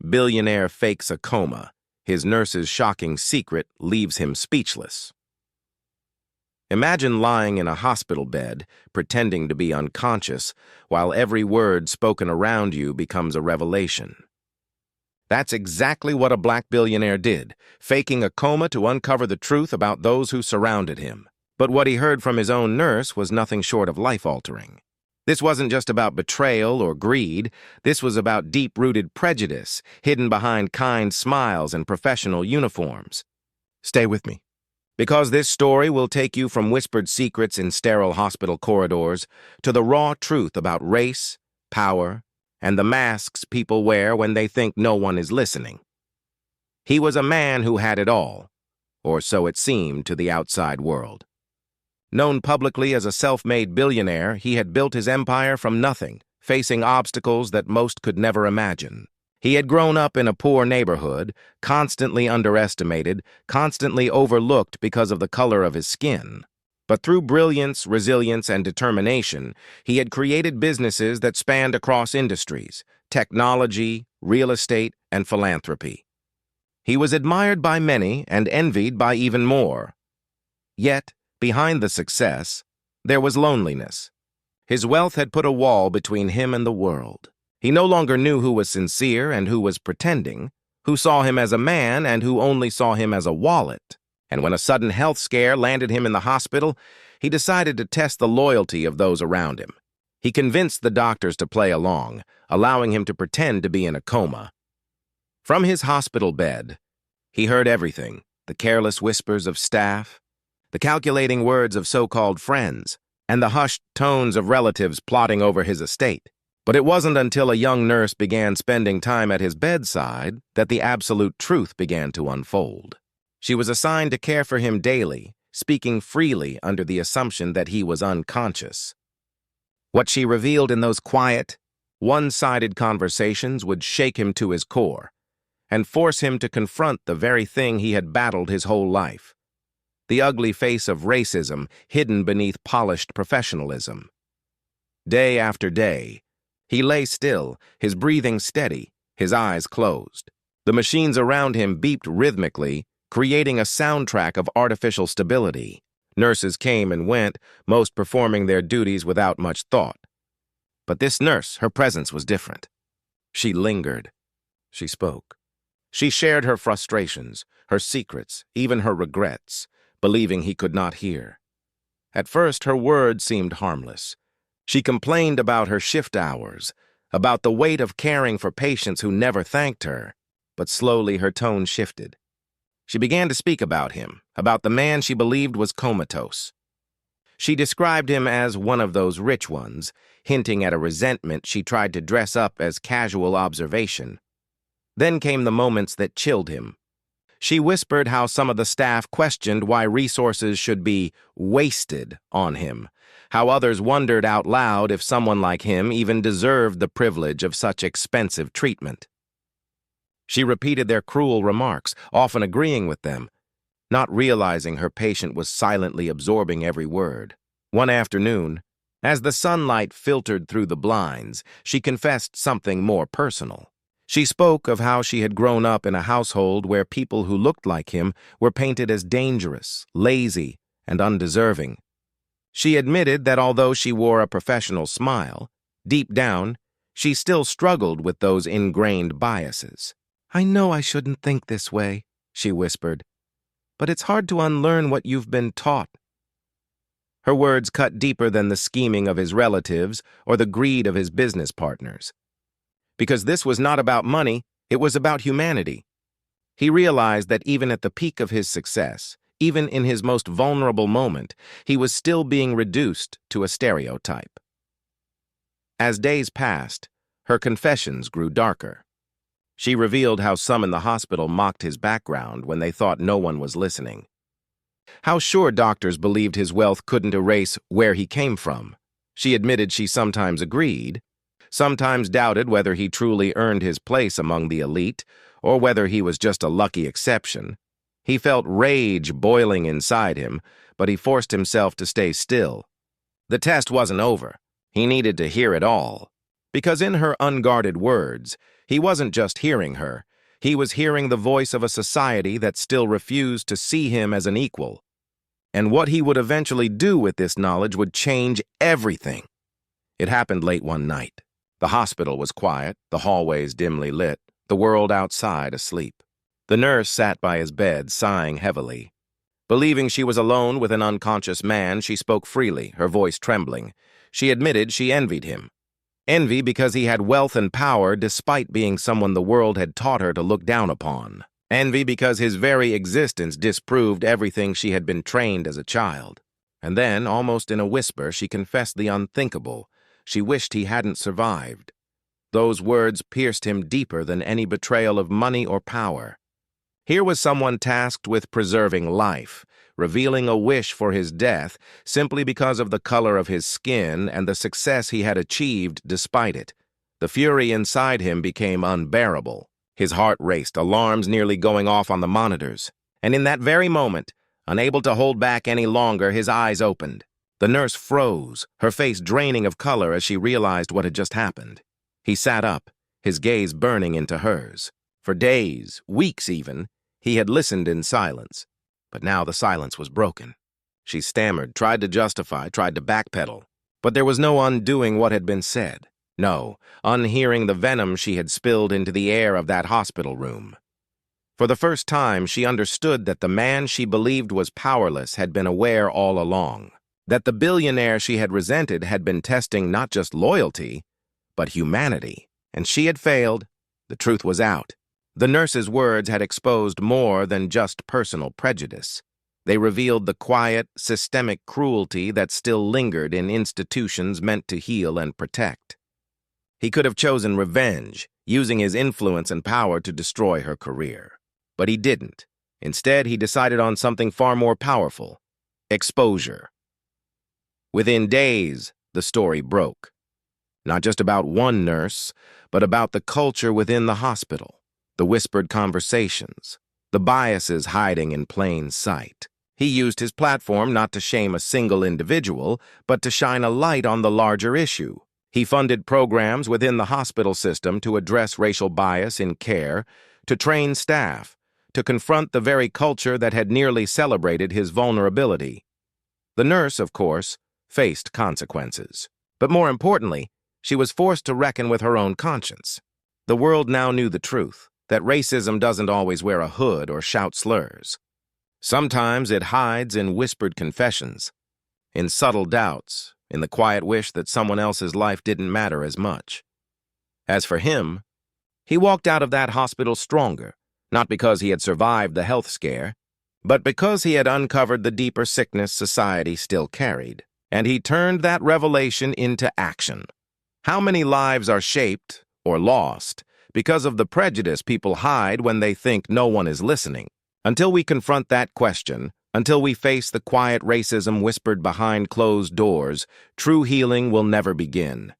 Billionaire fakes a coma. His nurse's shocking secret leaves him speechless. Imagine lying in a hospital bed, pretending to be unconscious, while every word spoken around you becomes a revelation. That's exactly what a black billionaire did, faking a coma to uncover the truth about those who surrounded him. But what he heard from his own nurse was nothing short of life-altering. This wasn't just about betrayal or greed. This was about deep-rooted prejudice, hidden behind kind smiles and professional uniforms. Stay with me, because this story will take you from whispered secrets in sterile hospital corridors to the raw truth about race, power, and the masks people wear when they think no one is listening. He was a man who had it all, or so it seemed to the outside world. Known publicly as a self-made billionaire, he had built his empire from nothing, facing obstacles that most could never imagine. He had grown up in a poor neighborhood, constantly underestimated, constantly overlooked because of the color of his skin. But through brilliance, resilience, and determination, he had created businesses that spanned across industries: technology, real estate, and philanthropy. He was admired by many and envied by even more. Yet, behind the success, there was loneliness. His wealth had put a wall between him and the world. He no longer knew who was sincere and who was pretending, who saw him as a man and who only saw him as a wallet. And when a sudden health scare landed him in the hospital, he decided to test the loyalty of those around him. He convinced the doctors to play along, allowing him to pretend to be in a coma. From his hospital bed, he heard everything: the careless whispers of staff, the calculating words of so-called friends, and the hushed tones of relatives plotting over his estate. But it wasn't until a young nurse began spending time at his bedside that the absolute truth began to unfold. She was assigned to care for him daily, speaking freely under the assumption that he was unconscious. What she revealed in those quiet, one-sided conversations would shake him to his core and force him to confront the very thing he had battled his whole life: the ugly face of racism hidden beneath polished professionalism. Day after day, he lay still, his breathing steady, his eyes closed. The machines around him beeped rhythmically, creating a soundtrack of artificial stability. Nurses came and went, most performing their duties without much thought. But this nurse, her presence was different. She lingered. She spoke. She shared her frustrations, her secrets, even her regrets, believing he could not hear. At first, her words seemed harmless. She complained about her shift hours, about the weight of caring for patients who never thanked her, but slowly her tone shifted. She began to speak about him, about the man she believed was comatose. She described him as one of those rich ones, hinting at a resentment she tried to dress up as casual observation. Then came the moments that chilled him. She whispered how some of the staff questioned why resources should be wasted on him, how others wondered out loud if someone like him even deserved the privilege of such expensive treatment. She repeated their cruel remarks, often agreeing with them, not realizing her patient was silently absorbing every word. One afternoon, as the sunlight filtered through the blinds, she confessed something more personal. She spoke of how she had grown up in a household where people who looked like him were painted as dangerous, lazy, and undeserving. She admitted that although she wore a professional smile, deep down, she still struggled with those ingrained biases. "I know I shouldn't think this way," she whispered, "but it's hard to unlearn what you've been taught." Her words cut deeper than the scheming of his relatives or the greed of his business partners. Because this was not about money, it was about humanity. He realized that even at the peak of his success, even in his most vulnerable moment, he was still being reduced to a stereotype. As days passed, her confessions grew darker. She revealed how some in the hospital mocked his background when they thought no one was listening. How sure doctors believed his wealth couldn't erase where he came from. She admitted she sometimes agreed, sometimes doubted whether he truly earned his place among the elite or whether he was just a lucky exception. He felt rage boiling inside him, but he forced himself to stay still. The test wasn't over. He needed to hear it all. Because in her unguarded words, He wasn't just hearing her. He was hearing the voice of a society that still refused to see him as an equal. And what he would eventually do with this knowledge would change everything. It happened late one night. The hospital was quiet, the hallways dimly lit, the world outside asleep. The nurse sat by his bed, sighing heavily. Believing she was alone with an unconscious man, she spoke freely, her voice trembling. She admitted she envied him. Envy because he had wealth and power despite being someone the world had taught her to look down upon. Envy because his very existence disproved everything she had been trained as a child. And then, almost in a whisper, she confessed the unthinkable. She wished he hadn't survived. Those words pierced him deeper than any betrayal of money or power. Here was someone tasked with preserving life, revealing a wish for his death simply because of the color of his skin and the success he had achieved despite it. The fury inside him became unbearable. His heart raced, alarms nearly going off on the monitors. And in that very moment, unable to hold back any longer, his eyes opened. The nurse froze, her face draining of color as she realized what had just happened. He sat up, his gaze burning into hers. For days, weeks even, he had listened in silence. But now the silence was broken. She stammered, tried to justify, tried to backpedal. But there was no undoing what had been said. No, unhearing the venom she had spilled into the air of that hospital room. For the first time, she understood that the man she believed was powerless had been aware all along. That the billionaire she had resented had been testing not just loyalty, but humanity. And she had failed. The truth was out. The nurse's words had exposed more than just personal prejudice. They revealed the quiet, systemic cruelty that still lingered in institutions meant to heal and protect. He could have chosen revenge, using his influence and power to destroy her career. But he didn't. Instead, he decided on something far more powerful: exposure. Within days, the story broke. Not just about one nurse, but about the culture within the hospital, the whispered conversations, the biases hiding in plain sight. He used his platform not to shame a single individual, but to shine a light on the larger issue. He funded programs within the hospital system to address racial bias in care, to train staff, to confront the very culture that had nearly celebrated his vulnerability. The nurse, of course, faced consequences. But more importantly, she was forced to reckon with her own conscience. The world now knew the truth, that racism doesn't always wear a hood or shout slurs. Sometimes it hides in whispered confessions, in subtle doubts, in the quiet wish that someone else's life didn't matter as much. As for him, he walked out of that hospital stronger, not because he had survived the health scare, but because he had uncovered the deeper sickness society still carried. And he turned that revelation into action. How many lives are shaped, or lost, because of the prejudice people hide when they think no one is listening? Until we confront that question, until we face the quiet racism whispered behind closed doors, true healing will never begin.